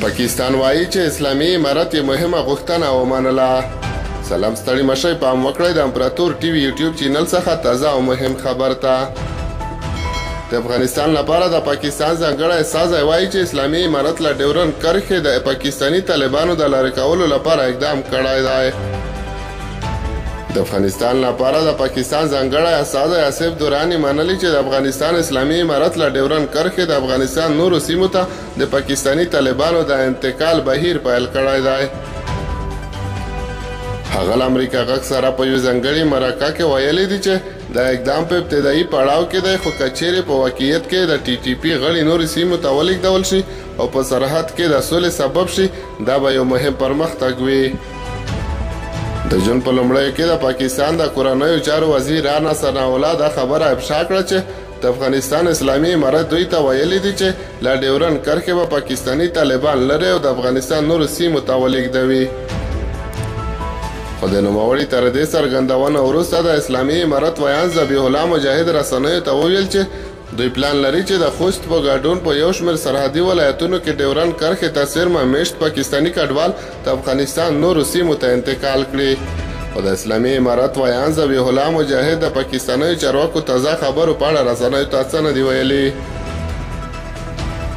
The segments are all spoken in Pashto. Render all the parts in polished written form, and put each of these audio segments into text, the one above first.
پاکستان وایي چې اسلامي امارت یې مهمه غوښتنه ومنله. سلام ستړي مشئ، پام وکړئ د امپراتور ټي وي یوټیوب چینل څخه تازه او مهم خبر ته. د افغانستان لپاره د پاکستان ځانګړی استازی وایي چې اسلامي امارت له ډیورن کرښې د پاکستاني طالبانو د لرې کولو لپاره اقدام کړی دی. د افغانستان لپاره د پاکستان ځانګړی استازی آصف دراني منلي چې د افغانستان اسلامي امارت له ډیورن کرښې د افغانستان نورو سیمو ته د پاکستاني طالبانو د انتقال بهیر پیل کړی دی. هغه له امریکا غږ سره په یو ځانګړي مرکه کې ویلي دي چې دا اقدام په ابتدایي پړاو کې دی، خو که چیرې په واقعیت کې د ټي ټي پي غړي نورې سیمو ته ولېږدول شي او په سرحد کې د سولې سبب شي، دا به یو مهم پرمختګ وي. د جون په لومړیو کې د پاکستان د کورنیو چارو وزیر رانا ثناء الله دا خبره افشا کړه چې د افغانستان اسلامي امارت دوی ته ویلي دي چې له ډیورن کرښې به پاکستاني طالبان لرې او د افغانستان نورو سیمو ته ولېږدوي. خو د نوموړي تر دې څرګندونه وروسته د اسلامي امارت ویان ذبیح الله مجاهد رسنیو ته وویل چې دوی پلان لري چې د خوست په ګډون په یو شمېر سرحدي ولایتونو کې ډیورن کرښې ته څیرمه میشت پاکستاني کډوال د افغانستان نورو سیمو ته انتقال کړي. خو د اسلامي امارت ویان ذبیح الله مجاهد د پاکستاني چارواکو تازه خبرو په اړه رسنیو ته څه نه دي ویلي.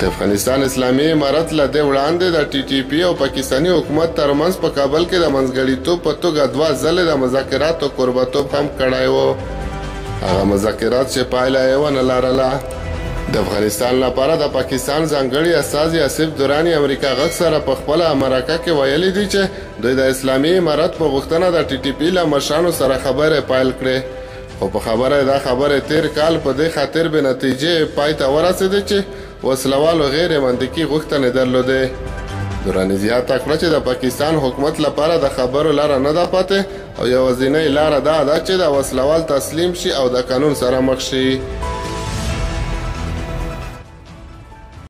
د افغانستان اسلامي امارت له دې وړاندې د ټي ټي پي او پاکستاني حکومت ترمنځ په کابل کې د منځګړیتوب په توګه 2 ځلې د مذاکراتو کوربه‌توب هم کړی و. هغه مذاکرات چې پایله یې ونه لرله. د افغانستان لپاره د پاکستان ځانګړي استازي آصف دراني امریکا غږ سره په خپله مرکه کې ویلي دي چې دوی د اسلامي امارت په غوښتنه د ټي ټي پي له مشرانو سره خبرې پیل کړې، خو په خبره دا خبرې تیر کال په دې خاطر بې نتیجې پای ته ورسېدې چې وسلوالو غیر منطقي غوښتنې درلودې. دراني زیاته کړه چې د پاکستان حکومت لپاره د خبرو لاره نه ده پاتې او یوازینۍ لاره دا ده چې د وسلوال تسلیم شي او د قانون سره مخ شي.